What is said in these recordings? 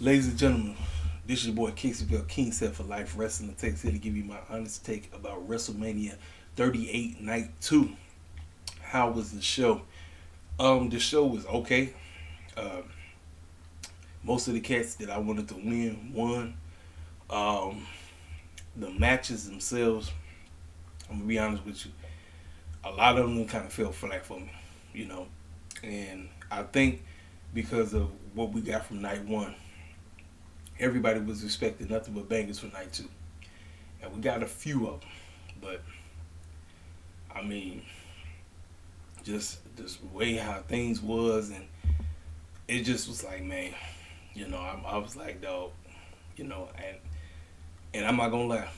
Ladies and gentlemen, this is your boy Caseyville King Set for Life Wrestling Takes here to give you my honest take about WrestleMania 38 Night 2. How was the show? The show was okay. Uh, most of the cats that I wanted to win won. Um, the matches themselves, I'm gonna be honest with you, a lot of them kind of fell flat for me, you know. And I think because of what we got from night one, everybody was expecting nothing but bangers for night two, and we got a few of them. But I mean, just way how things was, and it just was like, man, I was like, dog, and I'm not gonna lie,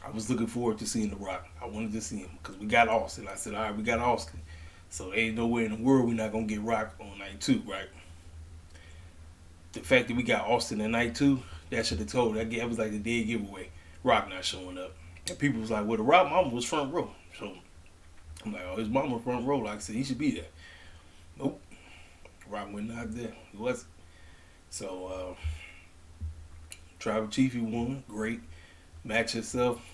I was looking forward to seeing The Rock. I wanted to see him because we got Austin. I said, all right, we got Austin, so ain't nowhere in the world we're not gonna get Rock on night two, right? The fact that we got Austin in night two, that should have told. That was like the dead giveaway. Rock not showing up, and people was like, well, the Rock mama was front row, so I'm like, oh, his mama front row. Like I said, he should be there. Nope, Rock went not there. He wasn't. So Tribal Chief, he won. Great match itself.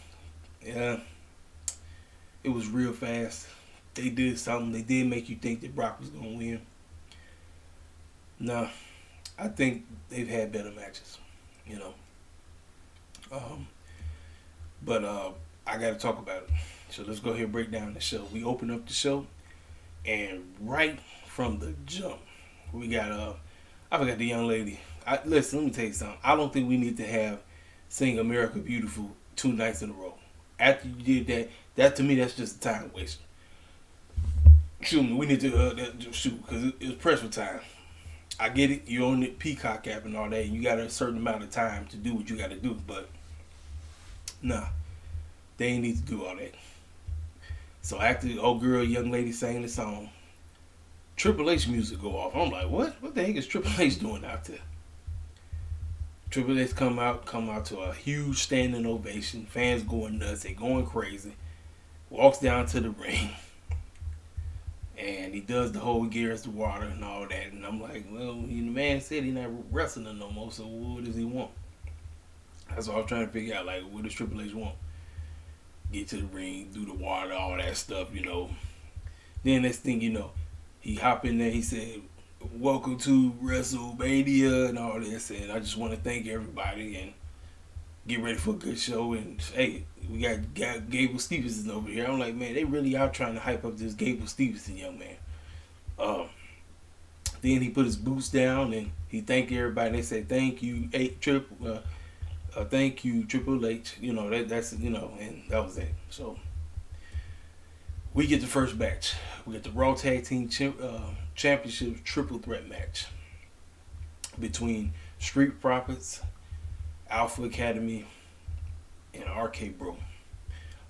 Yeah, it was real fast. They did something. They did make you think that Brock was gonna win. Nah, I think they've had better matches. You know, um, but I got to talk about it. So let's go ahead and break down the show. We open up the show, and right from the jump, we got I forgot the young lady. Listen, let me tell you something. I don't think we need to have Sing America Beautiful 2 nights in a row. After you did that, that to me, that's just a time waste. Shoot me, we need to shoot because it was press for time. I get it. You own the Peacock app and all that. And you got a certain amount of time to do what you got to do, but nah, they ain't need to do all that. So after the old girl, young lady sang the song, Triple H music go off. I'm like, what? What the heck is Triple H doing out there? Triple H come out to a huge standing ovation. Fans going nuts. They going crazy. Walks down to the ring, and he does the whole gears the water and all that. And I'm like, well, the man said he not wrestling no more. So what does he want? That's what I was trying to figure out. Like, what does Triple H want? Get to the ring, do the water, all that stuff. Then next thing you know, he hop in there. He said, "Welcome to WrestleMania" and all this. And I just want to thank everybody and get ready for a good show. And hey, we got Gable Stevenson over here. I'm like, man, they really are trying to hype up this Gable Stevenson young man. Um, then he put his boots down and he thanked everybody. They said, "Thank you, thank you, Triple H." That's and that was it. So we get the first match. We get the Raw Tag Team Championship Triple Threat match between Street Profits, Alpha Academy, and RK Bro.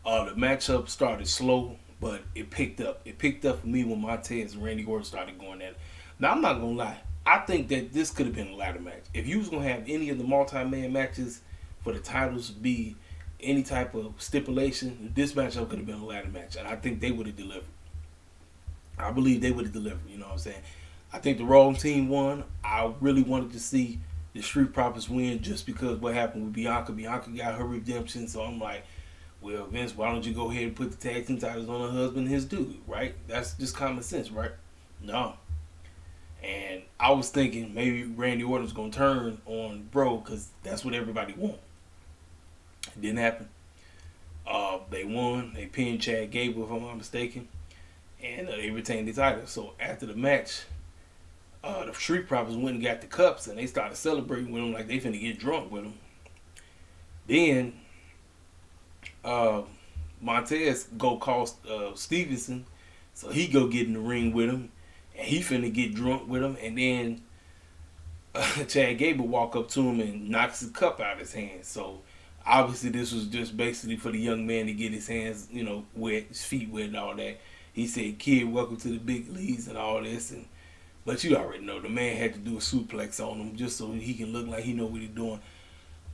The matchup started slow, but it picked up. It picked up for me when Montez and Randy Orton started going at it. Now I'm not gonna lie. I think that this could have been a ladder match. If you was gonna have any of the multi-man matches for the titles be any type of stipulation, this matchup could have been a ladder match, and I think they would have delivered. I believe they would have delivered. You know what I'm saying? I think the wrong team won. I really wanted to see the Street Profits win just because what happened with Bianca. Bianca got her redemption, so I'm like, well, Vince, why don't you go ahead and put the tag team titles on her husband and his dude, right? That's just common sense, right? No. And I was thinking maybe Randy Orton's going to turn on Bro because that's what everybody wants. It didn't happen. They won. They pinned Chad Gable, if I'm not mistaken. And they retained the title. So after the match, the Street Profits went and got the cups and they started celebrating with them like they finna get drunk with them. Then Montez go call Stevenson, so he go get in the ring with him, and he finna get drunk with him. And then Chad Gable walk up to him and knocks his cup out of his hand. So obviously this was just basically for the young man to get his hands, wet, his feet wet and all that. He said, "Kid, welcome to the big leagues" and all this. But you already know the man had to do a suplex on him just so he can look like he know what he's doing.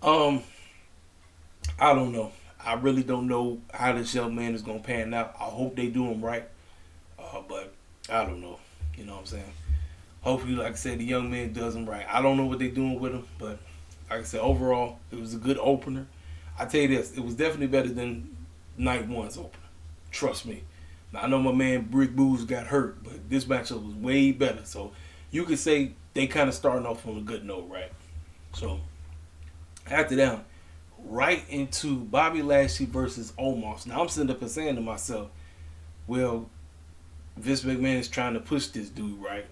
Um, I don't know. I really don't know how this young man is gonna pan out. I hope they do him right. But I don't know. You know what I'm saying? Hopefully, like I said, the young man does him right. I don't know what they're doing with him, but like I said, overall, it was a good opener. I tell you this, it was definitely better than night one's opener. Trust me. Now, I know my man Brick Booze got hurt, but this matchup was way better. So you could say they kind of starting off on a good note, right? So after that, right into Bobby Lashley versus Omos. Now I'm sitting up and saying to myself, well, Vince McMahon is trying to push this dude, right?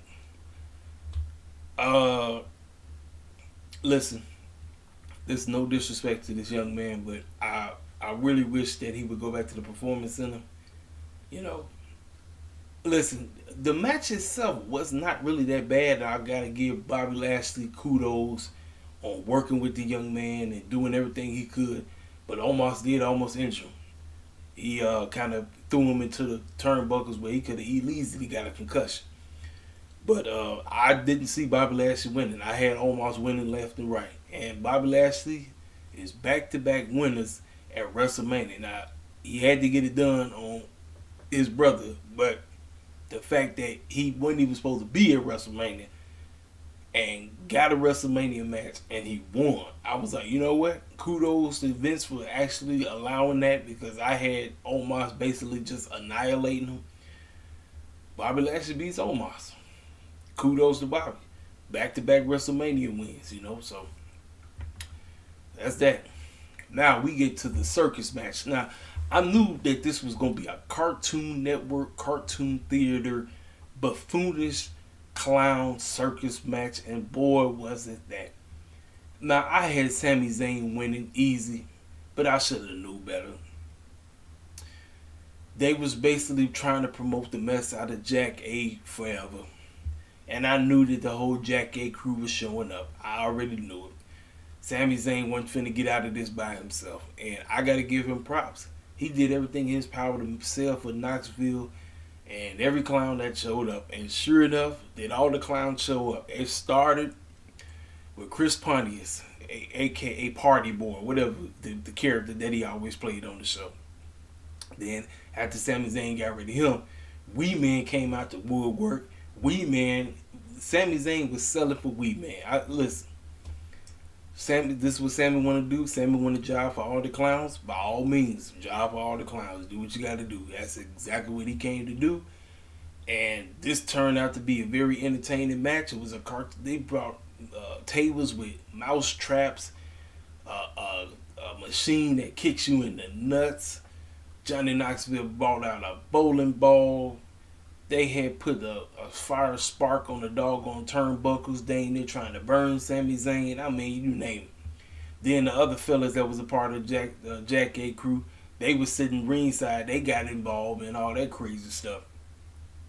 Listen, there's no disrespect to this young man, but I really wish that he would go back to the Performance Center. You know, listen, the match itself was not really that bad. I gotta give Bobby Lashley kudos on working with the young man and doing everything he could, but almost injure him. He kind of threw him into the turnbuckles where he could have easily got a concussion. But I didn't see Bobby Lashley winning. I had almost winning left and right. And Bobby Lashley is back-to-back winners at WrestleMania. Now, he had to get it done on his brother, but the fact that he wasn't even supposed to be at WrestleMania and got a WrestleMania match and he won, I was like, you know what? Kudos to Vince for actually allowing that, because I had Omos basically just annihilating him. Bobby Lashley beats Omos. Kudos to Bobby. Back-to-back WrestleMania wins, so that's that. Now we get to the circus match. Now, I knew that this was going to be a Cartoon Network, Cartoon Theater, buffoonish clown circus match, and boy, was it that. Now, I had Sami Zayn winning easy, but I should have knew better. They was basically trying to promote the mess out of Jack A forever. And I knew that the whole Jack A crew was showing up. I already knew it. Sami Zayn wasn't finna get out of this by himself. And I gotta give him props. He did everything in his power to sell for Knoxville and every clown that showed up. And sure enough, did all the clowns show up. It started with Chris Pontius, a.k.a. Party Boy, whatever the character that he always played on the show. Then, after Sami Zayn got rid of him, Wee Man came out to woodwork. Wee Man, Sami Zayn was selling for Wee Man. Listen, this is what Sami want to do. Sami want to job for all the clowns. By all means, job for all the clowns. Do what you got to do. That's exactly what he came to do. And this turned out to be a very entertaining match. It was a They brought tables with mouse traps, a machine that kicks you in the nuts. Johnny Knoxville brought out a bowling ball. They had put a fire spark on the doggone turnbuckles. They ain't there trying to burn Sami Zayn. I mean, you name it. Then the other fellas that was a part of Jack A crew, they was sitting ringside. They got involved and all that crazy stuff.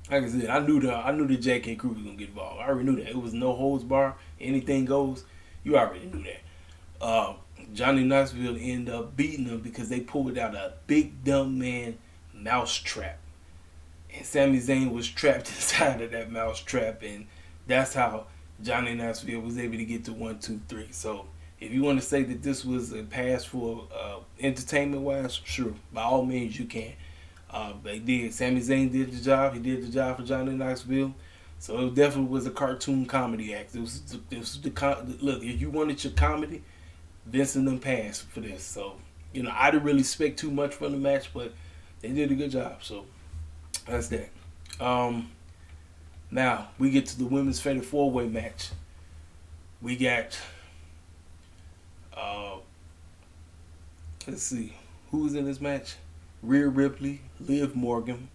Like I said, I knew the Jack A crew was gonna get involved. I already knew that. It was no holds bar. Anything goes. You already knew that. Johnny Knoxville ended up beating them because they pulled out a big dumb man mouse trap. And Sami Zayn was trapped inside of that mouse trap, and that's how Johnny Knoxville was able to get to 1, 2, 3. So if you want to say that this was a pass for entertainment-wise, sure, by all means you can. They did. Sami Zayn did the job. He did the job for Johnny Knoxville. So it definitely was a cartoon comedy act. Look, if you wanted your comedy, Vince and them passed for this. So, I didn't really expect too much from the match, but they did a good job. So that's that. Now we get to the women's fatal 4-way match. We got let's see who's in this match. Rhea Ripley, Liv Morgan,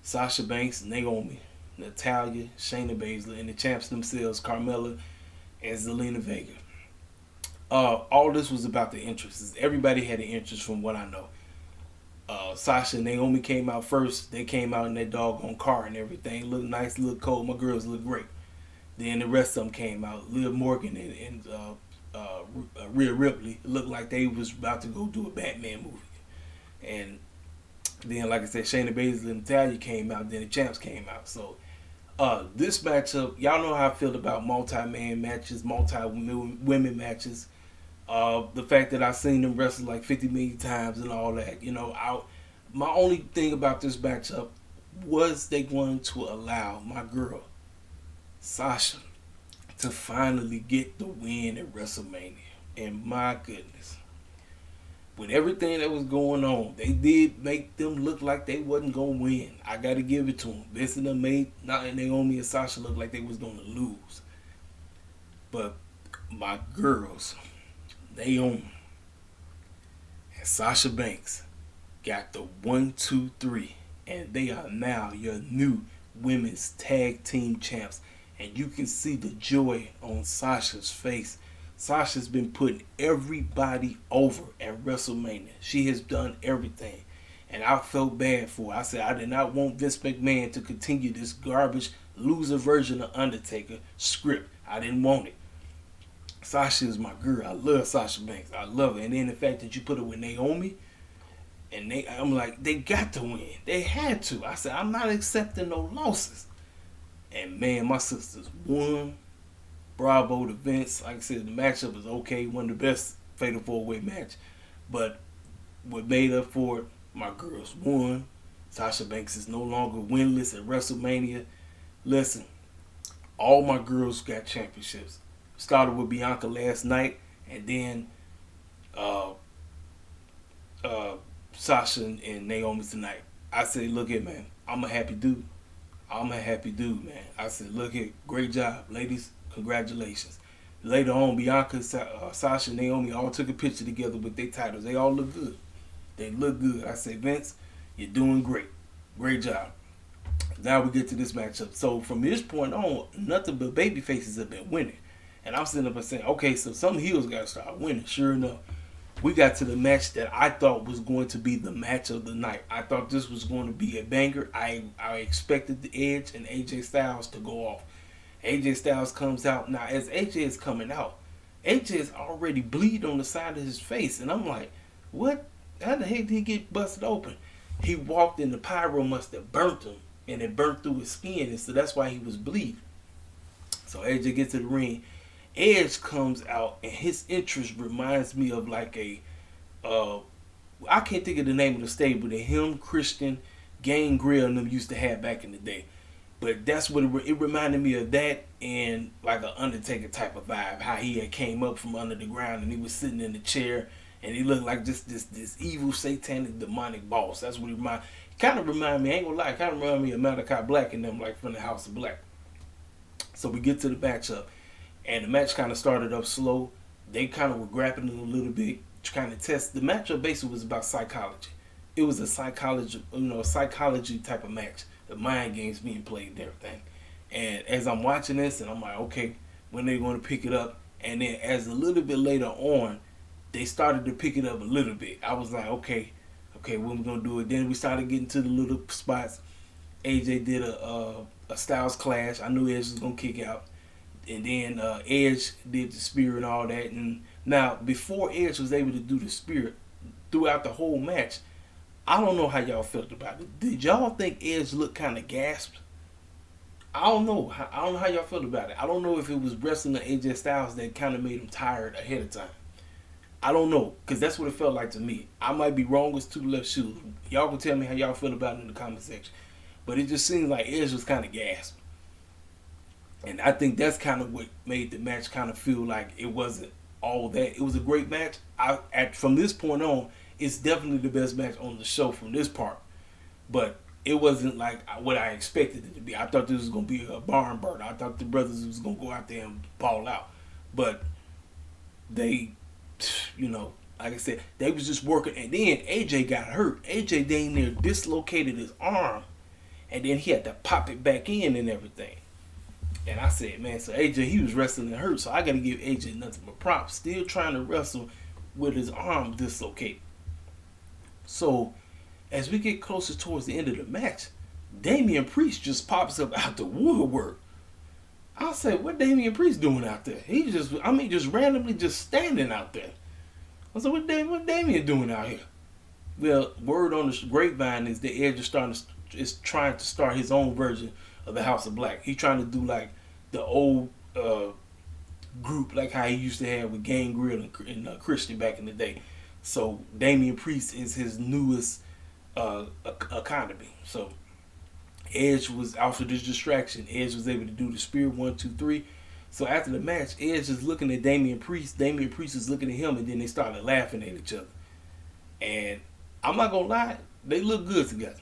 Sasha Banks, Naomi, Natalya, Shayna Baszler, and the champs themselves, Carmella and Zelina Vega. All this was about the interests. Everybody had an interest from what I know. Sasha and Naomi came out first. They came out in that doggone car and everything. Looked nice, looked cold. My girls looked great. Then the rest of them came out. Liv Morgan and Rhea Ripley looked like they was about to go do a Batman movie. And then, like I said, Shayna Baszler and Natalya came out. Then the champs came out. So this matchup, y'all know how I feel about multi-man matches, multi-women matches. The fact that I've seen them wrestle like 50 million times and all that, my only thing about this matchup was they going to allow my girl, Sasha to finally get the win at WrestleMania. And my goodness, with everything that was going on, they did make them look like they wasn't gonna win. I gotta give it to them. Vince and them made not Naomi and Sasha look like they was gonna lose. But my girls, Naomi and Sasha Banks got the 1, 2, 3, and they are now your new women's tag team champs. And you can see the joy on Sasha's face. Sasha's been putting everybody over at WrestleMania. She has done everything. And I felt bad for her. I said I did not want Vince McMahon to continue this garbage loser version of Undertaker script. I didn't want it. Sasha is my girl. I love Sasha Banks. I love her. And then the fact that you put her with Naomi, and I'm like, they got to win. They had to. I said, I'm not accepting no losses. And man, my sisters won. Bravo to Vince. Like I said, the matchup was okay. One of the best Fatal 4-Way match. But what made up for it, my girls won. Sasha Banks is no longer winless at WrestleMania. Listen, all my girls got championships. Started with Bianca last night, and then Sasha and Naomi tonight. I said, look here, man. I'm a happy dude. Man. I said, look here. Great job, ladies. Congratulations. Later on, Bianca, Sasha, and Naomi all took a picture together with their titles. They all look good. I said, Vince, you're doing great. Great job. Now we get to this matchup. So from this point on, nothing but baby faces have been winning. And I'm sitting up and saying, okay, so some heels got to start winning. Sure enough, we got to the match that I thought was going to be the match of the night. I thought this was going to be a banger. I expected the Edge and AJ Styles to go off. AJ Styles comes out. Now, as AJ is coming out, AJ is already bleeding on the side of his face. And I'm like, what? How the heck did he get busted open? He walked and the pyro must have burnt him. And it burnt through his skin. And so that's why he was bleeding. So AJ gets to the ring. Edge comes out, and his interest reminds me of like I can't think of the name of the stable that him, Christian, Gangrel, and them used to have back in the day. But that's what it reminded me of, that and like an Undertaker type of vibe. How he had came up from under the ground and he was sitting in the chair and he looked like just this evil, satanic, demonic boss. That's what he kind of remind me. I ain't gonna lie, kind of remind me of Malachi Black and them, like from the House of Black. So we get to the matchup. And the match kind of started up slow. They kind of were grappling a little bit to kind of test. The matchup basically was about psychology. It was a psychology type of match. The mind games being played and everything. And as I'm watching this, and I'm like, okay, when they going to pick it up? And then as a little bit later on, they started to pick it up a little bit. I was like, okay, when we going to do it? Then we started getting to the little spots. AJ did a Styles Clash. I knew Edge was going to kick out. And then Edge did the spear and all that. And now, before Edge was able to do the spear throughout the whole match, I don't know how y'all felt about it. Did y'all think Edge looked kind of gasped? I don't know. I don't know how y'all felt about it. I don't know if it was wrestling the AJ Styles that kind of made him tired ahead of time. I don't know, because that's what it felt like to me. I might be wrong as two left shoes. Y'all can tell me how y'all feel about it in the comment section. But it just seems like Edge was kind of gasped. And I think that's kind of what made the match kind of feel like it wasn't all that. It was a great match. From this point on, it's definitely the best match on the show from this part. But it wasn't like what I expected it to be. I thought this was going to be a barn burner. I thought the brothers was going to go out there and ball out. But they, like I said, they was just working. And then AJ got hurt. AJ dang near dislocated his arm. And then he had to pop it back in and everything. And I said, man, so AJ, he was wrestling and hurt, so I got to give AJ nothing but props. Still trying to wrestle with his arm dislocated. So, as we get closer towards the end of the match, Damian Priest just pops up out the woodwork. I said, what Damian Priest doing out there? He just randomly just standing out there. I said, what Damian doing out here? Well, word on the grapevine is that Edge is trying to start his own version of the House of Black. He's trying to do like the old group, like how he used to have with Gangrel and Christian back in the day. So Damian Priest is his newest economy. So Edge was after this distraction. Edge was able to do the spear 1, 2, 3. So after the match, Edge is looking at Damian Priest. Damian Priest is looking at him, and then they started laughing at each other. And I'm not gonna lie, they look good together.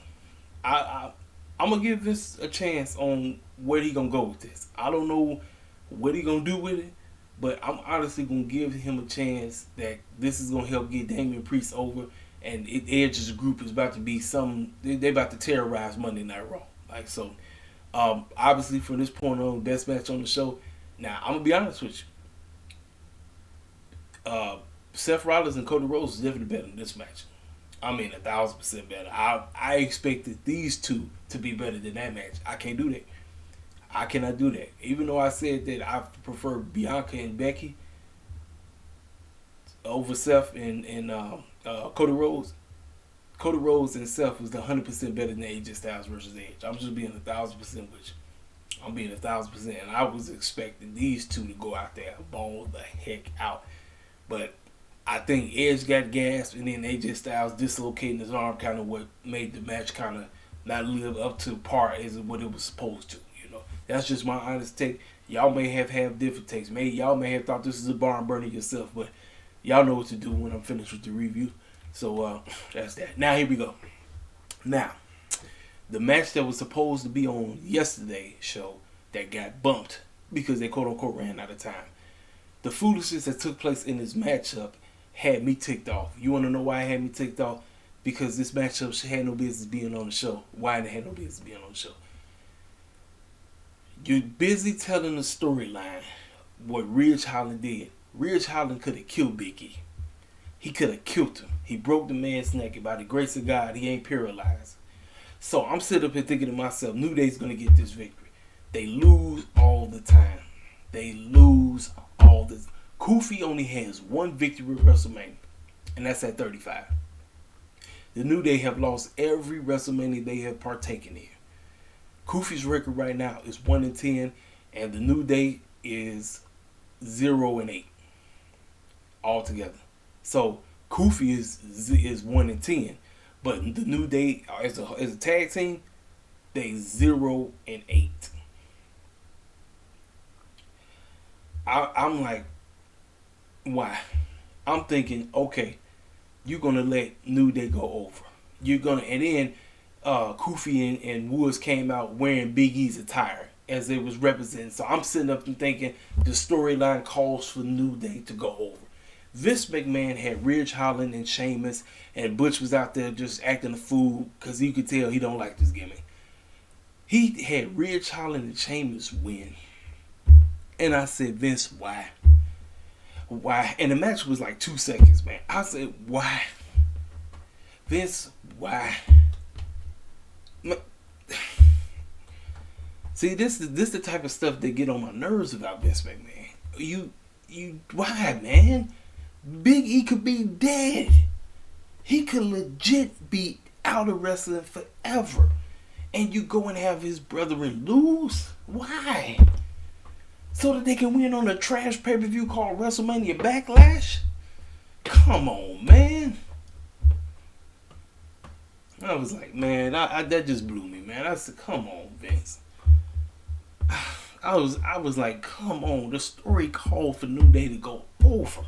I'm gonna give this a chance on where he gonna go with this. I don't know what he gonna do with it, but I'm honestly gonna give him a chance that this is gonna help get Damian Priest over. And Edge's group is about to be they're about to terrorize Monday Night Raw. Like, so, obviously from this point on, best match on the show. Now, I'm gonna be honest with you. Seth Rollins and Cody Rhodes is definitely better than this match. I mean, 1,000% better. I expected these two to be better than that match. I can't do that. I cannot do that. Even though I said that I prefer Bianca and Becky over Seth and Cody Rhodes. Cody Rhodes and Seth was 100% better than AJ Styles versus Edge. I'm just being 1,000% with you. I'm being 1,000%, and I was expecting these two to go out there and ball the heck out. But I think Edge got gassed, and then AJ Styles dislocating his arm kind of what made the match kind of not live up to par as what it was supposed to. You know, that's just my honest take. Y'all may have different takes. Y'all may have thought this is a barn burner yourself, but y'all know what to do when I'm finished with the review. So that's that. Now here we go. Now, the match that was supposed to be on yesterday's show that got bumped because they quote unquote ran out of time. The foolishness that took place in this matchup had me ticked off. You want to know why it had me ticked off? Because this matchup had no business being on the show. Why it had no business being on the show? You're busy telling the storyline what Ridge Holland did. Ridge Holland could have killed Big E. He could have killed him. He broke the man's neck, and by the grace of God, he ain't paralyzed. So I'm sitting up here thinking to myself, New Day's going to get this victory. They lose all the time. They lose all the time. Kofi only has one victory at WrestleMania, and that's at 35. The New Day have lost every WrestleMania they have partaken in. Kofi's record right now is 1-10, and the New Day is 0-8 altogether. So Kofi is 1-10, but the New Day as a tag team, they 0-8. I'm like, why? I'm thinking, okay, you're gonna let New Day go over. And then Kofi and Woods came out wearing Big E's attire as it was represented. So I'm sitting up and thinking the storyline calls for New Day to go over. Vince McMahon had Ridge Holland and Sheamus, and Butch was out there just acting a fool because you could tell he don't like this gimmick. He had Ridge Holland and Sheamus win. And I said, Vince, why? Why? And the match was like 2 seconds, man. I said, why? Vince, why? See, this is the type of stuff that get on my nerves about Vince McMahon. Why, man? Big E could be dead. He could legit be out of wrestling forever. And you go and have his brethren lose? Why? So that they can win on a trash pay-per-view called WrestleMania Backlash? Come on, man. I was like, man, that just blew me, man. I said, come on, Vince. I was like, come on. The story called for New Day to go over.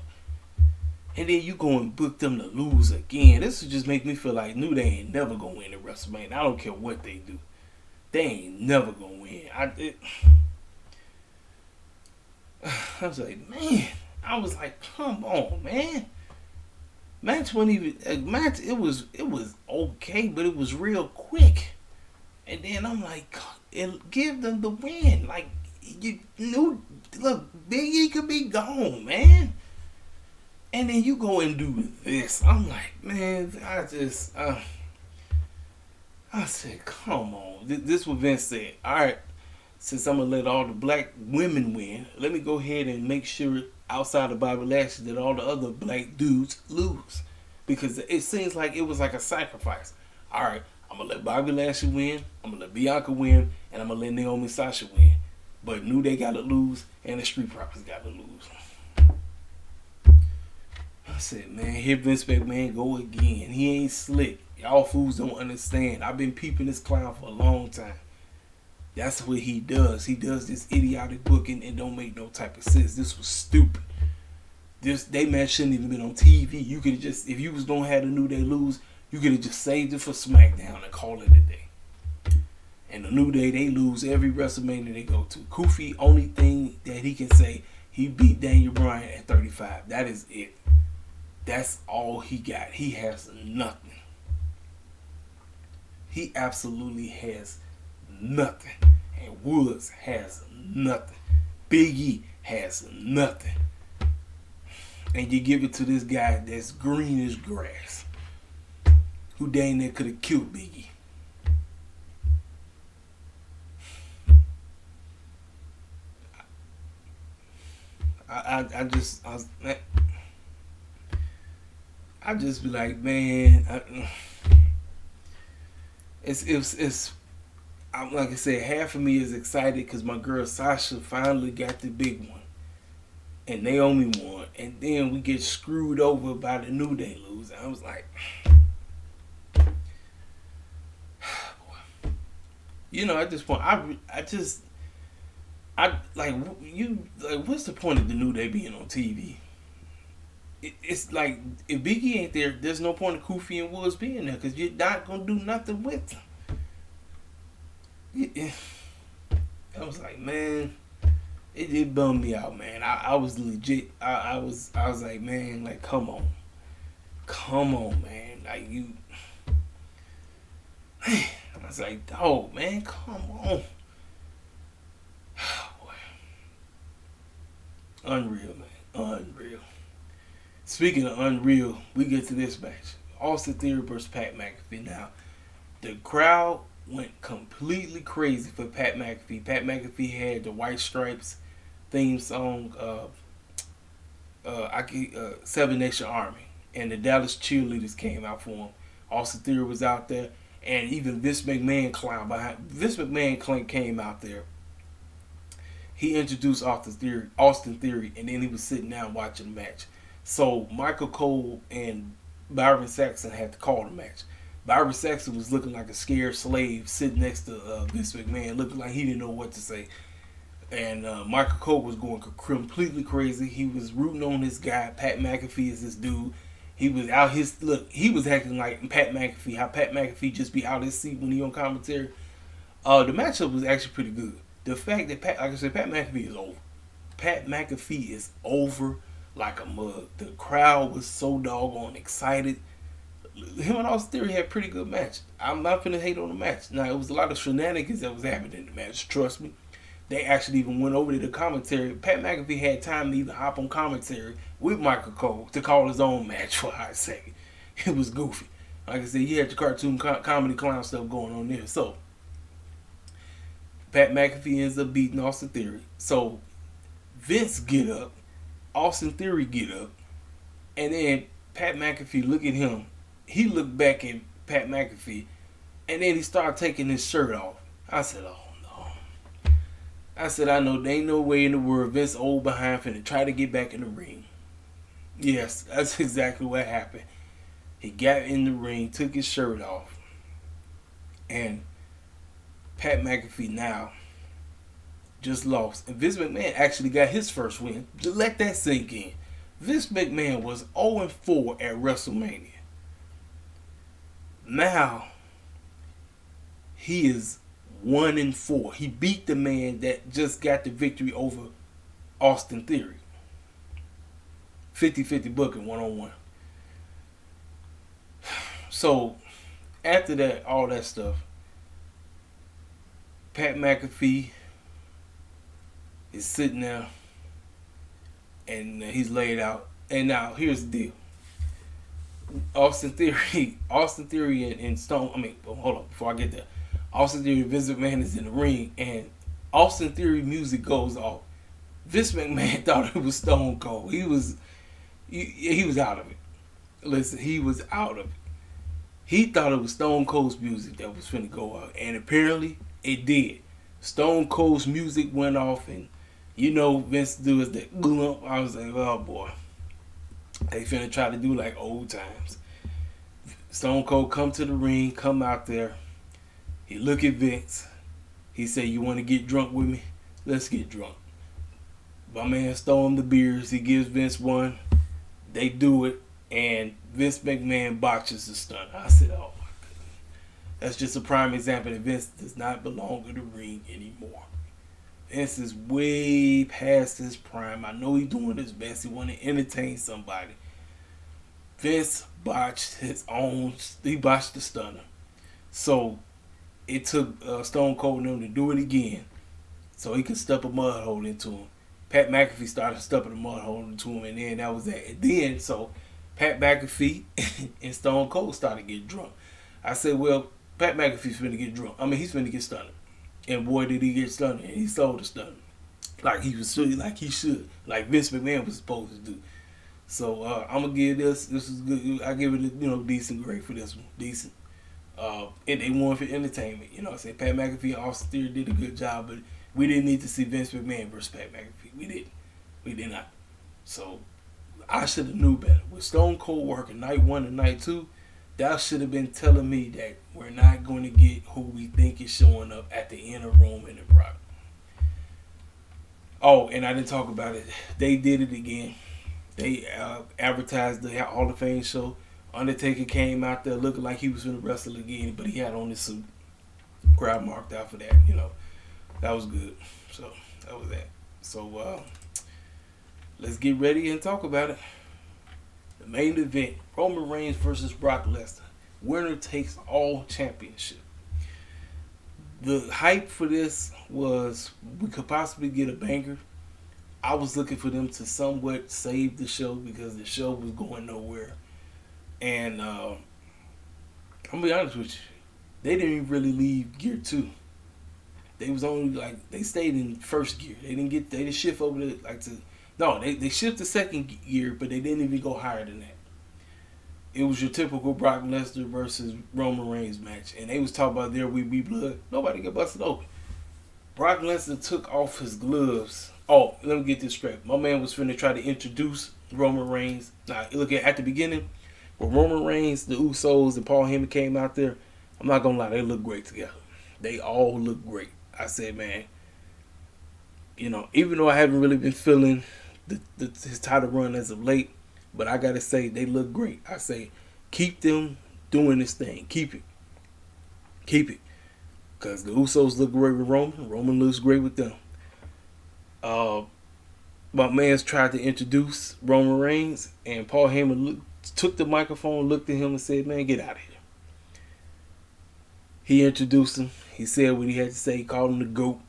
And then you go and book them to lose again. This would just make me feel like New Day ain't never going to win at WrestleMania. I don't care what they do. They ain't never going to win. I was like, man. I was like, come on, man. Match wasn't even match. It was okay, but it was real quick. And then I'm like, give them the win. Like, look, Big E could be gone, man. And then you go and do this. I'm like, man, I said, come on. This is what Vince said. All right, since I'm going to let all the black women win, let me go ahead and make sure outside of Bobby Lashley that all the other black dudes lose. Because it seems like it was like a sacrifice. All right, I'm going to let Bobby Lashley win, I'm going to let Bianca win, and I'm going to let Naomi and Sasha win. But New Day got to lose, and the Street Profits got to lose. I said, man, here Vince McMahon go again. He ain't slick. Y'all fools don't understand. I've been peeping this clown for a long time. That's what he does. He does this idiotic booking and don't make no type of sense. This was stupid. They match shouldn't even been on TV. You could just, if you was gonna have the New Day lose, you could have just saved it for SmackDown and call it a day. And the New Day, they lose every WrestleMania they go to. Kofi, only thing that he can say, he beat Daniel Bryan at 35. That is it. That's all he got. He has nothing. He absolutely has nothing. And Woods has nothing. Big E has nothing. And you give it to this guy that's green as grass, who dang near could have killed Big E. I just be like, man, it's like I said, half of me is excited because my girl Sasha finally got the big one, and Naomi won, and then we get screwed over by the New Day lose. I was like, you know, at this point, I like, you like, what's the point of the New Day being on TV? It's like, if Biggie ain't there, there's no point of Kofi and Woods being there because you're not gonna do nothing with them. I was like, man, it bummed me out, man. I was legit. I was like, man, like, come on, man, like, you. I was like, dog, man, come on. Unreal, man. Unreal. Speaking of unreal, we get to this match. Austin Theory versus Pat McAfee. Now, the crowd went completely crazy for Pat McAfee. Pat McAfee had the White Stripes theme song, Seven Nation Army. And the Dallas cheerleaders came out for him. Austin Theory was out there. And even Vince McMahon came out there. He introduced Austin Theory, and then he was sitting down watching the match. So Michael Cole and Byron Saxton had to call the match. Byron Saxton was looking like a scared slave sitting next to Vince McMahon, looking like he didn't know what to say. And Michael Cole was going completely crazy. He was rooting on this guy. Pat McAfee is this dude. He was out he was acting like Pat McAfee, how Pat McAfee just be out his seat when he on commentary. The matchup was actually pretty good. The fact that Pat McAfee is over. Pat McAfee is over like a mug. The crowd was so doggone excited. Him and Austin Theory had a pretty good match. I'm not finna hate on the match. Now, it was a lot of shenanigans that was happening in the match. Trust me. They actually even went over to the commentary. Pat McAfee had time to even hop on commentary with Michael Cole to call his own match for a hot second. It was goofy. Like I said, you had the cartoon comedy clown stuff going on there. So, Pat McAfee ends up beating Austin Theory. So, Vince get up, Austin Theory get up, and then Pat McAfee look at him. He looked back at Pat McAfee, and then he started taking his shirt off. I said, oh no. I said, I know there ain't no way in the world Vince old behind finna try to get back in the ring. Yes, that's exactly what happened. He got in the ring, took his shirt off, and Pat McAfee now just lost. And Vince McMahon actually got his first win. Just let that sink in. Vince McMahon was 0-4 at WrestleMania. Now, he is 1-4. He beat the man that just got the victory over Austin Theory. 50-50 booking, 1-on-1. So, after that, all that stuff, Pat McAfee is sitting there and he's laid out. And now, here's the deal. Austin Theory and Stone, hold on, before I get there. Austin Theory and Vince McMahon is in the ring, and Austin Theory music goes off. Vince McMahon thought it was Stone Cold. He was out of it. Listen, he was out of it. He thought it was Stone Cold's music that was finna go out, and apparently it did. Stone Cold's music went off, and you know Vince do is that glump. I was like, oh boy, they finna try to do like old times. Stone Cold come to the ring, come out there. He look at Vince. He said, "You want to get drunk with me? Let's get drunk." My man stole him the beers. He gives Vince one. They do it, and Vince McMahon botches the stunt. I said, "Oh my goodness." That's just a prime example that Vince does not belong in the ring anymore. Vince is way past his prime. I know he's doing his best. He want to entertain somebody. Vince botched he botched the stunner. So it took Stone Cold and him to do it again so he could step a mud hole into him. Pat McAfee started stepping a mud hole into him, and then that was that. And then, so Pat McAfee and Stone Cold started getting drunk. I said, well, Pat McAfee's finna get drunk. I mean, he's finna get stunned. And boy, did he get stunned. And he sold the stunner. Like he should. Like Vince McMahon was supposed to do. So I'm gonna give this is good. I give it a decent grade for this one. Decent. And they won for entertainment. You know what I'm saying? Pat McAfee and Austin Theory did a good job, but we didn't need to see Vince McMahon versus Pat McAfee. We didn't. We did not. So I should have knew better. With Stone Cold working night 1 and night 2, that should have been telling me that we're not going to get who we think is showing up at the end of Roman and Brock. Oh, and I didn't talk about it. They did it again. They advertised the Hall of Fame show. Undertaker came out there looking like he was going to wrestle again, but he had on his suit. Crowd marked out for that. That was good. So that was that. So let's get ready and talk about it. The main event: Roman Reigns versus Brock Lesnar. Winner takes all championship. The hype for this was we could possibly get a banger. I was looking for them to somewhat save the show because the show was going nowhere. And I'm gonna be honest with you, they didn't even really leave gear 2. They was only they stayed in first gear. They didn't shift over they shift to second gear, but they didn't even go higher than that. It was your typical Brock Lesnar versus Roman Reigns match, and they was talking about there we be blood. Nobody got busted open. Brock Lesnar took off his gloves. Oh, let me get this straight. My man was finna try to introduce Roman Reigns. Now, look at the beginning, when Roman Reigns, the Usos, and Paul Heyman came out there, I'm not gonna lie, they look great together. They all look great. I said, man, even though I haven't really been feeling his title run as of late, but I gotta say they look great. I say, keep them doing this thing. Keep it, because the Usos look great with Roman. Roman looks great with them. My man's tried to introduce Roman Reigns, and Paul Heyman took the microphone, looked at him, and said, "Man, get out of here." He introduced him. He said what he had to say. He called him the GOAT.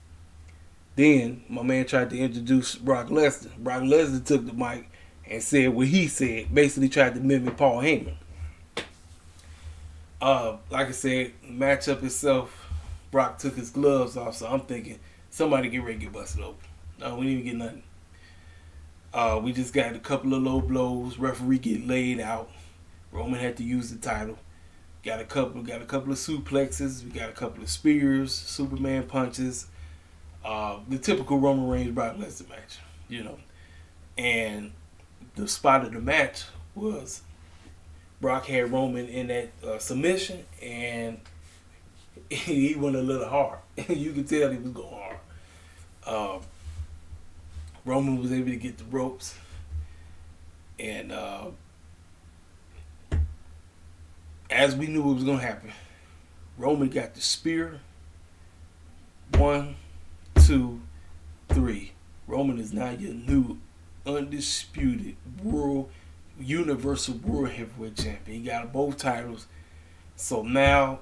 Then my man tried to introduce Brock Lesnar. Brock Lesnar took the mic and said what he said. Basically tried to mimic Paul Heyman. Like I said, matchup itself, Brock took his gloves off, so I'm thinking somebody get ready to get busted open. No, we didn't even get nothing. We just got a couple of low blows. Referee get laid out. Roman had to use the title. Got a couple of suplexes. We got a couple of spears, Superman punches. The typical Roman Reigns Brock Lesnar match, And the spot of the match was Brock had Roman in that submission, and he went a little hard. You could tell he was going hard. Roman was able to get the ropes, and as we knew it was going to happen, Roman got the spear. 1, 2, 3. Roman is now your new undisputed Universal World Heavyweight Champion. He got both titles. So now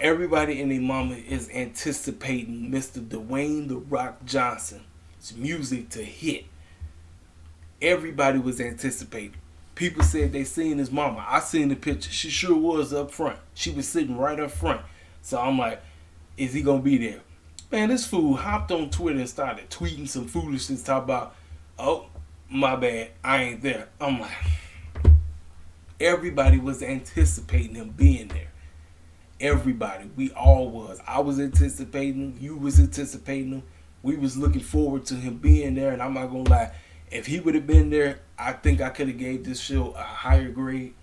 everybody in their mama is anticipating Mr. Dwayne "The Rock" Johnson's music to hit. Everybody was anticipating. People said they seen his mama. I seen the picture. She sure was up front. She was sitting right up front. So I'm like, is he going to be there? Man, this fool hopped on Twitter and started tweeting some foolishness, talking about, oh, my bad, I ain't there. I'm like, everybody was anticipating him being there. Everybody. We all was. I was anticipating him. You was anticipating him. We was looking forward to him being there, and I'm not going to lie. If he would have been there, I think I could have gave this show a higher grade.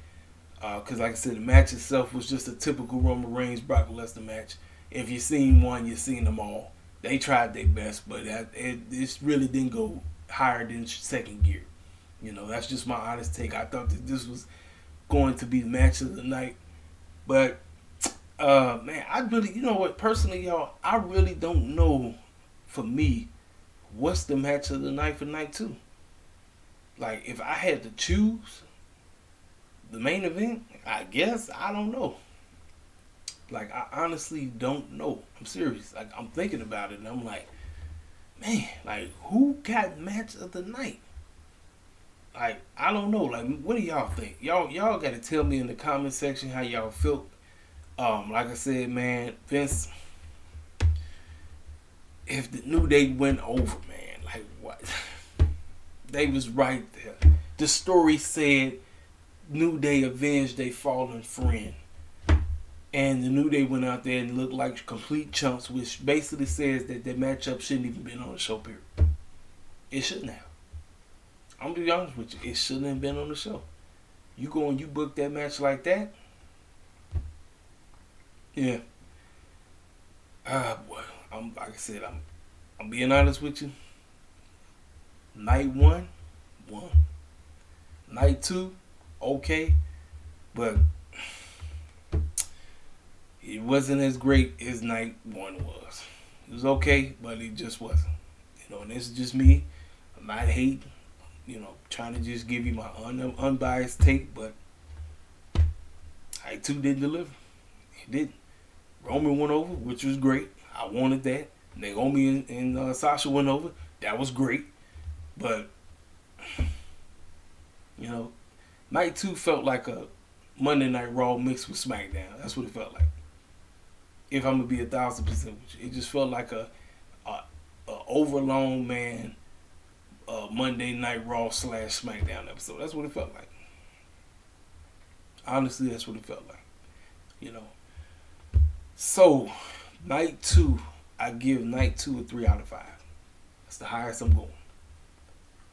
Because like I said, the match itself was just a typical Roman Reigns Brock Lesnar match. if you seen one, you seen them all. They tried their best, but it really didn't go higher than second gear. That's just my honest take. I thought that this was going to be the match of the night, but man, I really, what? Personally, y'all, I really don't know. For me, what's the match of the night for night 2? Like, if I had to choose the main event, I guess I don't know. Like, I honestly don't know. I'm serious. Like, I'm thinking about it, and I'm like, man, like, who got match of the night? Like, I don't know. Like, what do y'all think? Y'all got to tell me in the comment section how y'all felt. Like I said, man, Vince, if the New Day went over, man, like, what? They was right there. The story said New Day avenged a fallen friend. And the New Day went out there and looked like complete chumps, which basically says that their matchup shouldn't even been on the show, period. It shouldn't have. I'm going to be honest with you. It shouldn't have been on the show. You go and you book that match like that? Yeah. Boy. Like I said, I'm being honest with you. Night 1, won. Night 2, okay. But it wasn't as great as night 1 was. It was okay, but it just wasn't. And this is just me. I'm not hating. Trying to just give you my unbiased take, but night 2 didn't deliver. It didn't. Roman went over, which was great. I wanted that. Naomi and Sasha went over. That was great. But, night 2 felt like a Monday Night Raw mixed with SmackDown. That's what it felt like. If I'm going to be 1,000% with you. It just felt like a overlong, man, Monday Night Raw / SmackDown episode. That's what it felt like. Honestly, that's what it felt like. So, night 2, I give night 2 a 3 out of 5. That's the highest I'm going.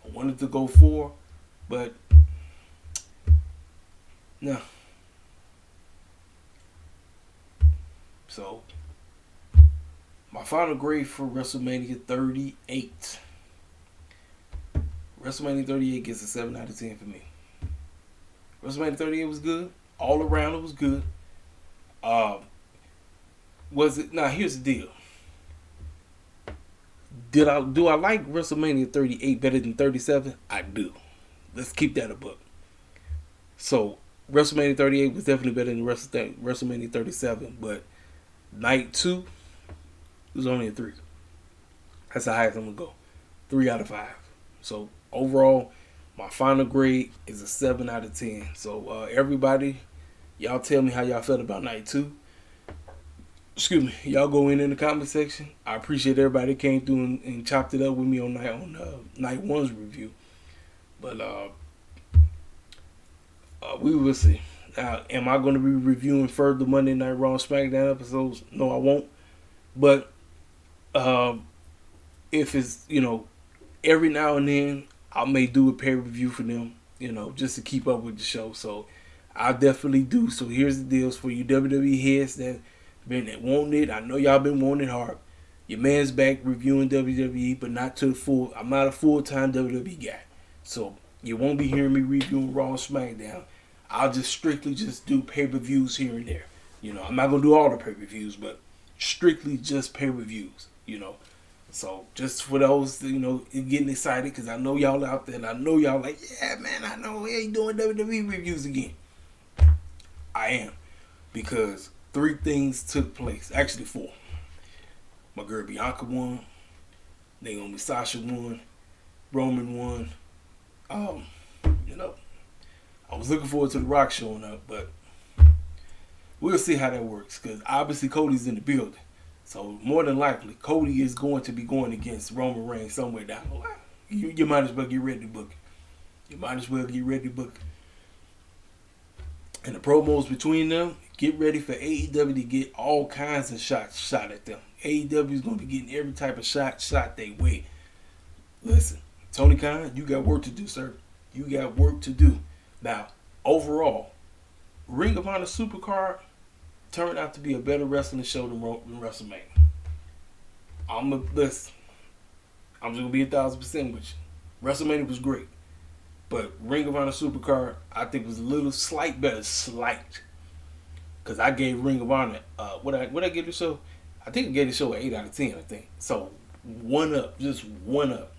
I wanted to go 4, but no. So, my final grade for WrestleMania 38. WrestleMania 38 gets a 7 out of 10 for me. WrestleMania 38 was good. All around it was good. Was it? Now, here's the deal. Do I like WrestleMania 38 better than 37? I do. Let's keep that a book. So, WrestleMania 38 was definitely better than WrestleMania 37, but night 2 was only a 3. That's the highest I'm going to go. 3 out of 5. So, overall, my final grade is a 7 out of 10. So, everybody, y'all tell me how y'all felt about night 2. Excuse me. Y'all go in the comment section. I appreciate everybody that came through and chopped it up with me on night 1's review. But we will see. Now, am I going to be reviewing further Monday Night Raw and SmackDown episodes? No, I won't. But if it's, every now and then, I may do a pay-per-view for them, just to keep up with the show. So, I definitely do. So, here's the deals for you WWE heads that been wanting it. I know y'all been wanting it hard. Your man's back reviewing WWE, but not to the full. I'm not a full-time WWE guy. So, you won't be hearing me reviewing Raw and SmackDown. I'll just strictly do pay-per-views here and there. I'm not going to do all the pay-per-views, but strictly just pay-per-views, So, just for those, getting excited, because I know y'all out there, and I know y'all like, yeah, man, I know he ain't doing WWE reviews again. I am. Because 3 things took place. Actually, 4. My girl Bianca won. Naomi Sasha won. Roman won. I was looking forward to The Rock showing up, but we'll see how that works. Because obviously Cody's in the building. So more than likely, Cody is going to be going against Roman Reigns somewhere down the line. You might as well get ready to book it. And the promos between them, get ready for AEW to get all kinds of shots shot at them. AEW is going to be getting every type of shot they way. Listen, Tony Khan, you got work to do, sir. You got work to do. Now, overall, Ring of Honor Supercard, turned out to be a better wrestling show than WrestleMania. Listen, I'm just gonna be 1,000% with you. WrestleMania was great, but Ring of Honor Supercard I think was a little slight better, because I gave Ring of Honor what I give the show. I think I gave the show an 8 out of 10. I think so. One up, just one up.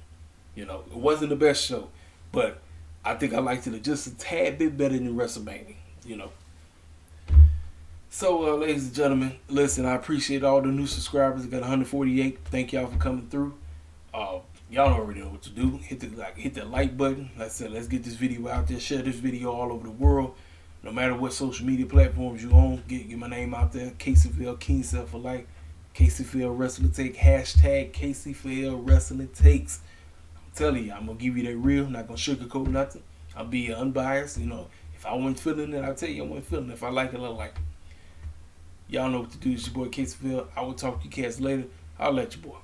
You know, it wasn't the best show, but I think I liked it just a tad bit better than WrestleMania. You know. So, ladies and gentlemen, listen, I appreciate all the new subscribers. I got 148. Thank y'all for coming through. Y'all already know what to do. Hit the like button. Like I said, let's get this video out there. Share this video all over the world. No matter what social media platforms you own, get my name out there. KCFL, King Self for Life. KCFL Wrestling Take. Hashtag KCFL Wrestling Takes. I'm telling you, I'm going to give you that real. I'm not going to sugarcoat nothing. I'll be unbiased. You know, if I wasn't feeling it, I'll tell you I wasn't feeling it. If I like it, I like it. Y'all know what to do. It's your boy KCFL. I will talk to you cats later. I'll let you boy.